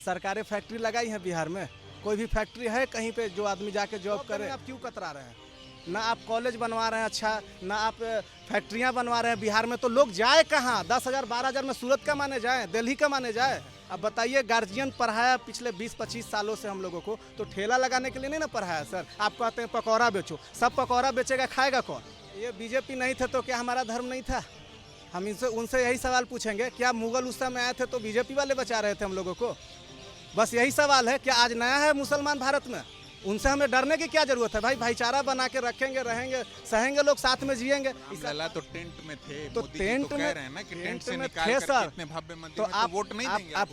सरकारें फैक्ट्री लगाई है बिहार में? कोई भी फैक्ट्री है कहीं पे जो आदमी जाके जॉब करे? आप क्यों कतरा रहे हैं? ना आप कॉलेज बनवा रहे हैं अच्छा, ना आप फैक्ट्रियां बनवा रहे हैं बिहार में, तो लोग जाए कहाँ? 10,000 12,000 में सूरत कमाने जाए, दिल्ली कमाने जाए? अब बताइए, गार्जियन पढ़ाया पिछले 20-25 सालों से हम लोगों को, तो ठेला लगाने के लिए नहीं ना पढ़ाया सर। आप कहते हैं पकौड़ा बेचो, सब पकौड़ा बेचेगा, खाएगा कौन? ये बीजेपी नहीं थे तो क्या हमारा धर्म नहीं था? हम इनसे उनसे यही सवाल पूछेंगे, क्या मुगल उस समय आए थे तो बीजेपी वाले बचा रहे थे हम लोगों को? बस यही सवाल है। क्या आज नया है मुसलमान भारत में? उनसे हमें डरने की क्या जरूरत है भाई? भाईचारा बना के रखेंगे, रहेंगे, सहेंगे, लोग साथ में जिएंगे। लला तो टेंट में थे, तो मोदी जी टेंट तो में कह रहे हैं ना कि टेंट से में निकाल थे कर सर, इतने भव्य मंदिर तो में तो वोट नहीं देंगे आप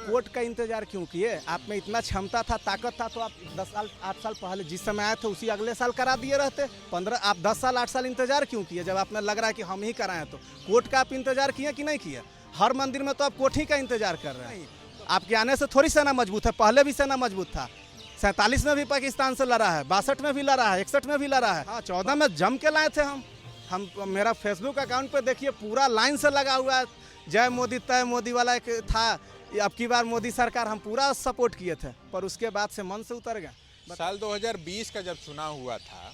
कोर्ट का इंतजार क्यों किए? आप में इतना क्षमता था, ताकत था, तो आप 10 साल 8 साल पहले जिस समय आए थे उसी अगले साल करा दिए रहते। 15 आप 10 साल 8 साल इंतजार क्यों किए? जब आपने लग रहा है कि हम ही कराएं, तो कोर्ट का आप इंतजार किए कि नहीं किए? हर मंदिर में तो आप कोर्ट ही का इंतजार कर रहे हैं। आपके आने से थोड़ी सेना मजबूत है, पहले भी सेना मजबूत था। 47 में भी पाकिस्तान से लड़ा है, 62 में भी लड़ा है, 61 में भी लड़ा है। हाँ, 14 में जम के लाए थे हम मेरा फेसबुक अकाउंट पे देखिए, पूरा लाइन से लगा हुआ है। जय मोदी तय मोदी वाला एक था। अब की बार मोदी सरकार हम पूरा सपोर्ट किए थे, पर उसके बाद से मन से उतर गए। साल 2020 का जब चुनाव हुआ था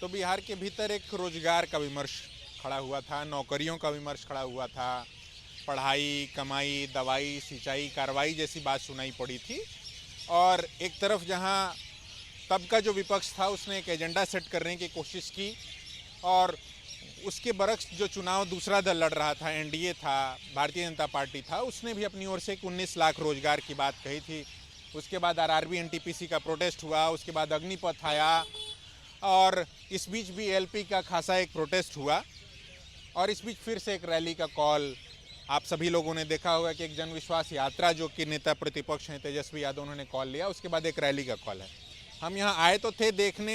तो बिहार के भीतर एक रोजगार का विमर्श खड़ा हुआ था, नौकरियों का विमर्श खड़ा हुआ था, पढ़ाई, कमाई, दवाई, सिंचाई, कार्रवाई जैसी बात सुनाई पड़ी थी। और एक तरफ जहां तब का जो विपक्ष था उसने एक एजेंडा सेट करने की कोशिश की, और उसके बरक्स जो चुनाव दूसरा दल लड़ रहा था, एनडीए था, भारतीय जनता पार्टी था, उसने भी अपनी ओर से 19 लाख रोजगार की बात कही थी। उसके बाद आरआरबी एनटीपीसी का प्रोटेस्ट हुआ, उसके बाद अग्निपथ आया, और इस बीच भी एलपी का खासा एक प्रोटेस्ट हुआ, और इस बीच फिर से एक रैली का कॉल। आप सभी लोगों ने देखा होगा कि एक जनविश्वास यात्रा जो कि नेता प्रतिपक्ष हैं तेजस्वी यादव, उन्होंने कॉल लिया, उसके बाद एक रैली का कॉल है। हम यहाँ आए तो थे देखने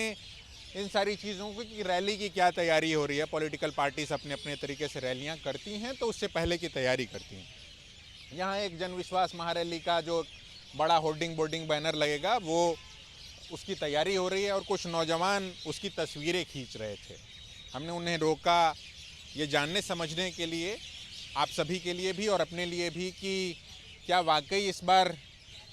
इन सारी चीज़ों को कि रैली की क्या तैयारी हो रही है। पॉलिटिकल पार्टीज अपने अपने तरीके से रैलियाँ करती हैं, तो उससे पहले की तैयारी करती हैं। यहाँ एक जनविश्वास महारैली का जो बड़ा होर्डिंग बोर्डिंग बैनर लगेगा, वो उसकी तैयारी हो रही है, और कुछ नौजवान उसकी तस्वीरें खींच रहे थे। हमने उन्हें रोका ये जानने समझने के लिए, आप सभी के लिए भी और अपने लिए भी, कि क्या वाकई इस बार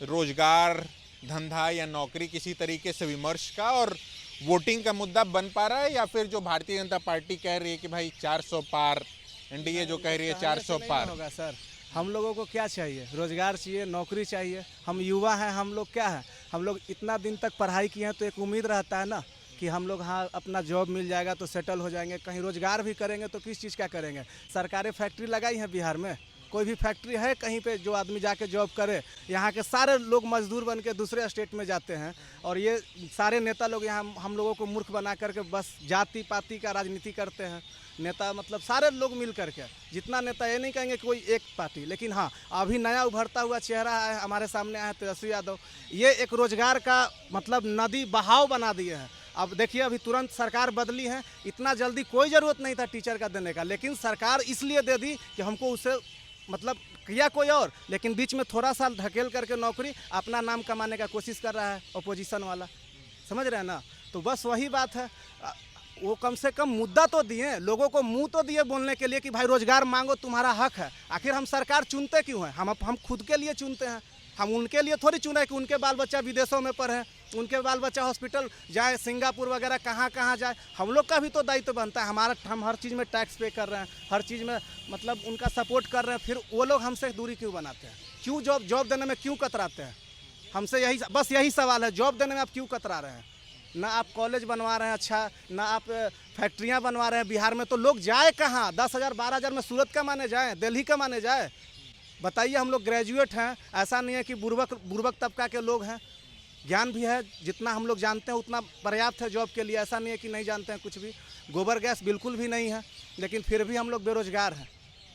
रोजगार, धंधा या नौकरी किसी तरीके से विमर्श का और वोटिंग का मुद्दा बन पा रहा है, या फिर जो भारतीय जनता पार्टी कह रही है कि भाई 400 पार, एनडीए जो कह रही है 400 पार होगा। सर, हम लोगों को क्या चाहिए? रोजगार चाहिए, नौकरी चाहिए। हम युवा हैं, हम लोग क्या है, हम लोग इतना दिन तक पढ़ाई किए हैं, तो एक उम्मीद रहता है ना कि हम लोग हाँ अपना जॉब मिल जाएगा तो सेटल हो जाएंगे, कहीं रोजगार भी करेंगे तो किस चीज़ का करेंगे? सरकारें फैक्ट्री लगाई हैं बिहार में? कोई भी फैक्ट्री है कहीं पे जो आदमी जाके जॉब करे? यहाँ के सारे लोग मजदूर बन के दूसरे स्टेट में जाते हैं, और ये सारे नेता लोग यहाँ हम लोगों को मूर्ख बना करके बस जाति पाति का राजनीति करते हैं। नेता मतलब सारे लोग मिल करके, जितना नेता, ये नहीं कहेंगे कि कोई एक पार्टी, लेकिन हाँ अभी नया उभरता हुआ चेहरा है हमारे सामने आया तेजस्वी यादव। ये एक रोजगार का मतलब नदी बहाव बना दिए हैं। अब देखिए, अभी तुरंत सरकार बदली है, इतना जल्दी कोई ज़रूरत नहीं था टीचर का देने का, लेकिन सरकार इसलिए दे दी कि हमको उसे मतलब किया कोई और, लेकिन बीच में थोड़ा सा ढकेल करके नौकरी अपना नाम कमाने का कोशिश कर रहा है अपोजिशन वाला। समझ रहे हैं ना? तो बस वही बात है। वो कम से कम मुद्दा तो दिए, लोगों को मुंह तो दिए बोलने के लिए कि भाई रोजगार मांगो, तुम्हारा हक है। आखिर हम सरकार चुनते क्यों हैं? हम खुद के लिए चुनते हैं। हम उनके लिए थोड़ी चुने कि उनके बाल बच्चा विदेशों में पढ़े, उनके बाल बच्चा हॉस्पिटल जाए, सिंगापुर वगैरह कहाँ जाए। हम लोग का भी तो दायित्व बनता है। हम हर चीज़ में टैक्स पे कर रहे हैं, हर चीज़ में मतलब उनका सपोर्ट कर रहे हैं, फिर वो लोग हमसे दूरी क्यों बनाते हैं? क्यों जॉब देने में क्यों कतराते हैं? हमसे बस यही सवाल है, जॉब देने में आप क्यों कतरा रहे हैं? ना आप कॉलेज बनवा रहे हैं अच्छा, ना आप फैक्ट्रियाँ बनवा रहे हैं बिहार में, तो लोग जाए कहाँ? 10,000 12,000 में सूरत कमाने जाए, दिल्ली कमाने जाए? बताइए, हम लोग ग्रेजुएट हैं, ऐसा नहीं है कि बुर्बक तबका के लोग हैं। ज्ञान भी है, जितना हम लोग जानते हैं उतना पर्याप्त है जॉब के लिए, ऐसा नहीं है कि नहीं जानते हैं कुछ भी। गोबर गैस बिल्कुल भी नहीं है, लेकिन फिर भी हम लोग बेरोजगार हैं,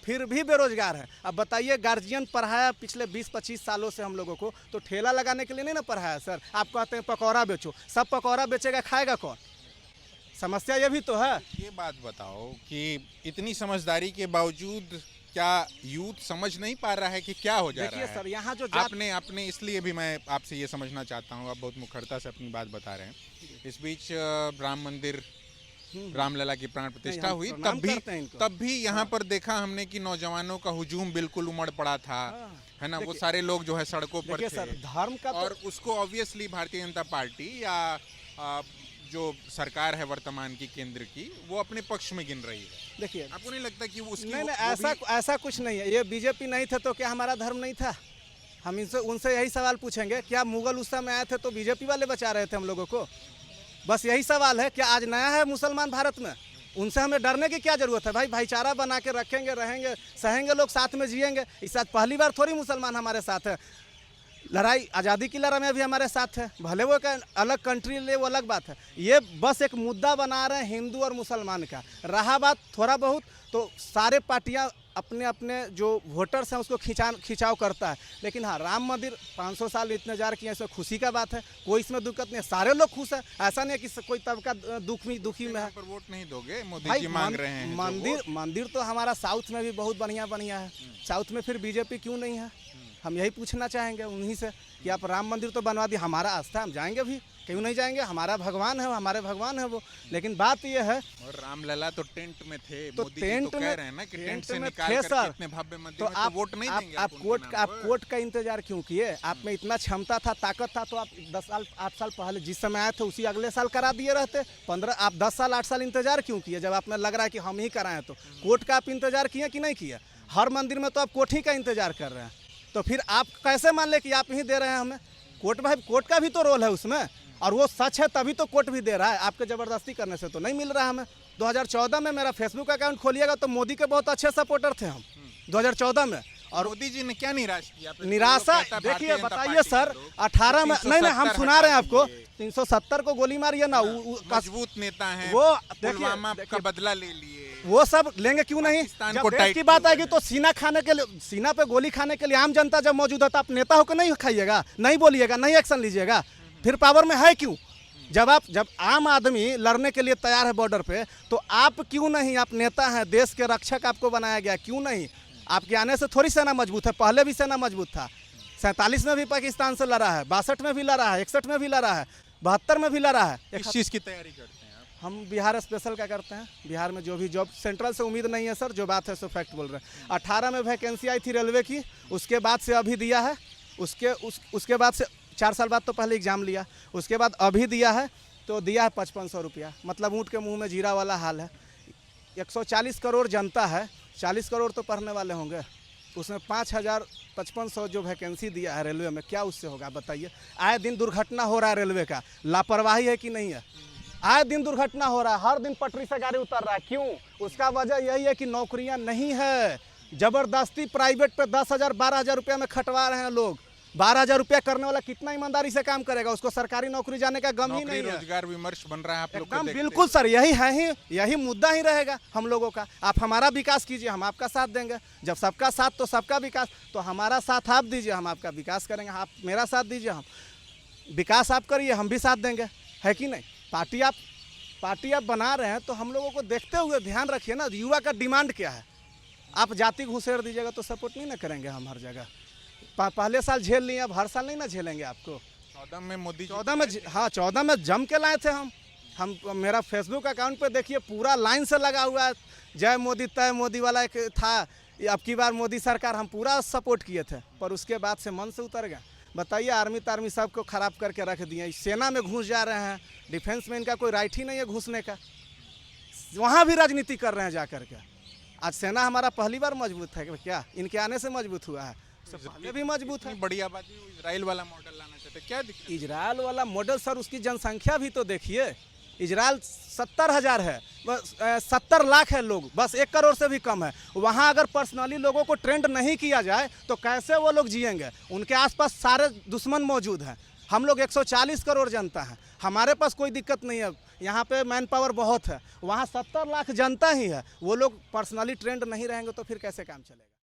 फिर भी बेरोजगार हैं। अब बताइए, गार्जियन पढ़ाया पिछले 20-25 सालों से हम लोगों को, तो ठेला लगाने के लिए नहीं ना पढ़ाया सर। आप कहते हैं पकौड़ा बेचो, सब पकौड़ा बेचेगा, खाएगा कौन? समस्या ये भी तो है। ये बात बताओ कि इतनी समझदारी के बावजूद क्या यूथ समझ नहीं पा रहा है कि क्या हो जा रहा है? देखिए सर, यहाँ जो आपने इसलिए भी मैं आपसे ये समझना चाहता हूँ, आप बहुत मुखरता से अपनी बात बता रहे हैं। इस बीच राम मंदिर, रामलला की प्राण प्रतिष्ठा हुई, तब भी यहाँ पर देखा हमने कि नौजवानों का हुजूम बिल्कुल उमड़ पड़ा था। है ना, वो सारे लोग जो है सड़कों पर देखिए थे। सर, धर्म का तो और उसको ऑब्वियसली भारतीय जनता पार्टी या जो सरकार है वर्तमान की केंद्र की, वो अपने पक्ष में गिन रही है। देखिए, आपको नहीं लगता कि उसकी नहीं वो ऐसा भी- ऐसा कुछ नहीं है। ये बीजेपी नहीं थे तो क्या हमारा धर्म नहीं था? हम इनसे उनसे यही सवाल पूछेंगे, क्या मुगल उस समय आए थे तो बीजेपी वाले बचा रहे थे हम लोगों को? बस यही सवाल है। क्या आज नया है मुसलमान भारत में? उनसे हमें डरने की क्या जरूरत है भाई? भाईचारा बना के रखेंगे, रहेंगे, सहेंगे, लोग साथ में जिएंगे। इस साथ पहली बार थोड़ी मुसलमान हमारे साथ है। लड़ाई आज़ादी की लड़ाई में भी हमारे साथ है, भले वो का अलग कंट्री ले, वो अलग बात है। ये बस एक मुद्दा बना रहे हैं हिंदू और मुसलमान का। रहा बात थोड़ा बहुत, तो सारे पार्टियां अपने अपने जो वोटर्स हैं उसको खिंचाव करता है। लेकिन हाँ, राम मंदिर 500 साल इंतजार किया, इसमें खुशी का बात है, कोई इसमें दिक्कत नहीं है, सारे लोग खुश है। ऐसा नहीं है कि कोई तबका दुखी में है। यहाँ पर वोट नहीं दोगे? मोदी भाई जी मांग रहे हैं जो वोट। मंदिर तो हमारा साउथ में भी बहुत बढ़िया है। साउथ में फिर बीजेपी क्यों नहीं है? हम यही पूछना चाहेंगे उन्हीं से कि आप राम मंदिर तो बनवा दिए, हमारा आस्था, हम जाएंगे भी, क्यों नहीं जाएंगे? हमारा भगवान है, हमारे भगवान है वो। लेकिन बात ये है, और रामलला तो टेंट में थे, तो मोदी जी टेंट तो में कह रहे हैं ना कि टेंट से में निकाल थे कर सर। इतने भव्य मंदिर तो में तो वोट नहीं देंगे आप उनके नाम आप पर। कोर्ट का इंतजार क्यों किए? आप में इतना क्षमता था, ताकत था, तो आप 10 साल 8 साल पहले जिस समय आए थे उसी अगले साल करा दिए रहते। 15 आप 10 साल 8 साल इंतजार क्यों किए? जब आप में लग रहा है कि हम ही कराएं, तो कोर्ट का आप इंतजार किए कि नहीं किए? हर मंदिर में तो आप कोर्ट ही का इंतजार कर रहे हैं, तो फिर आप कैसे मान ले कि आप ही दे रहे हैं हमें? कोर्ट भाई, कोर्ट का भी तो रोल है उसमें, और वो सच है तभी तो कोर्ट भी दे रहा है। आपके ज़बरदस्ती करने से तो नहीं मिल रहा हमें। 2014 में मेरा फेसबुक अकाउंट खोलिएगा तो मोदी के बहुत अच्छे सपोर्टर थे हम 2014 में। और मोदी जी ने क्या निराश किया? फिर निराशा तो कहता है देखिए, भारतीय जनता बताइए पार्टी सर, के लोग 18 में नहीं हम 370 सुना रहे हैं हटा आपको। दिए। 370 को गोली मारिए ना, मजबूत नेता हैं, वो पुलवामा का देखिए, बदला ले लिए। वो सब लेंगे क्यों नहीं? पाकिस्तान जब को देश टाइट की बात किए आएगी तो सीना खाने के लिए, सीना पे गोली खाने के लिए आम जनता जब मौजूद है तो आप नेता होकर नहीं खाइएगा, नहीं बोलिएगा, नहीं एक्शन लीजिएगा? फिर पावर में है क्यों? जब आम आदमी लड़ने के लिए तैयार है बॉर्डर पे, तो आप क्यों नहीं? आप नेता हैं, देश के रक्षक आपको बनाया गया, क्यों नहीं? आपके आने से थोड़ी सेना मजबूत है, पहले भी सेना मजबूत था। 47 में भी पाकिस्तान से लड़ा है, 62 में भी लड़ा है, 61 में भी लड़ा है, 72 में भी लड़ा है। किस चीज़ की तैयारी करते हैं आप? हम बिहार स्पेशल का करते हैं। बिहार में जो भी जॉब, सेंट्रल से उम्मीद नहीं है सर, जो बात है सो फैक्ट बोल रहे हैं। 18 में वैकेंसी आई थी रेलवे की, उसके बाद से अभी दिया है। उसके बाद से 4 साल बाद तो पहले एग्ज़ाम लिया, उसके बाद अभी दिया है, तो दिया है 5500 रुपया। मतलब ऊँट के मुंह में जीरा वाला हाल है। 140 करोड़ जनता है, 40 करोड़ तो पढ़ने वाले होंगे, उसमें 5500 जो वैकेंसी दिया है रेलवे में, क्या उससे होगा बताइए? आए दिन दुर्घटना हो रहा है रेलवे का, लापरवाही है कि नहीं है? आए दिन दुर्घटना हो रहा है, हर दिन पटरी से गाड़ी उतर रहा है, क्यों? उसका वजह यही है कि नौकरियां नहीं है। जबरदस्ती प्राइवेट पे 10,000 12,000 रुपया में खटवा रहे हैं लोग। 12,000 रुपया करने वाला कितना ईमानदारी से काम करेगा? उसको सरकारी नौकरी जाने का गम ही नौकरी नहीं है। रोजगार विमर्श बन रहा है आप लोग को एकदम देखते बिल्कुल सर, यही है ही, यही मुद्दा ही रहेगा हम लोगों का। आप हमारा विकास कीजिए, हम आपका साथ देंगे। जब सबका साथ तो सबका विकास, तो हमारा साथ आप दीजिए, हम आपका विकास करेंगे। आप मेरा साथ दीजिए, हम विकास आप करिए, हम भी साथ देंगे, है कि नहीं? पार्टी आप बना रहे हैं तो हम लोगों को देखते हुए ध्यान रखिए ना, युवा का डिमांड क्या है। आप जाति घुसेड़ दीजिएगा तो सपोर्ट नहीं ना करेंगे हम हर जगह। पहले साल झेल लिए, अब हर साल नहीं ना झेलेंगे आपको। 14 में मोदी जी 14 में, हाँ 14 में जम के लाए थे हम मेरा फेसबुक अकाउंट पे देखिए, पूरा लाइन से लगा हुआ है, जय मोदी तय मोदी वाला एक था। अब की बार मोदी सरकार हम पूरा सपोर्ट किए थे, पर उसके बाद से मन से उतर गया। बताइए, आर्मी तार्मी सबको ख़राब करके रख दिए, सेना में घुस जा रहे हैं, डिफेंस में इनका कोई राइट ही नहीं है घुसने का, वहाँ भी राजनीति कर रहे हैं जा कर के। आज सेना हमारा पहली बार मजबूत है क्या? इनके आने से मजबूत हुआ है, पहले भी मजबूत है। बड़ी आबादी इजराइल वाला मॉडल लाना चाहते, क्या दिक्कत? इजराइल वाला मॉडल सर, उसकी जनसंख्या भी तो देखिए। इजराइल 70,000 है, बस 70 लाख है लोग, बस 1 करोड़ से भी कम है। वहाँ अगर पर्सनली लोगों को ट्रेंड नहीं किया जाए तो कैसे वो लोग जिएंगे? उनके आसपास सारे दुश्मन मौजूद हैं। हम लोग 140 करोड़ जनता है, हमारे पास कोई दिक्कत नहीं है। यहाँ पे मैन पावर बहुत है, वहाँ 70 लाख जनता ही है। वो लोग पर्सनली ट्रेंड नहीं रहेंगे तो फिर कैसे काम चलेगा?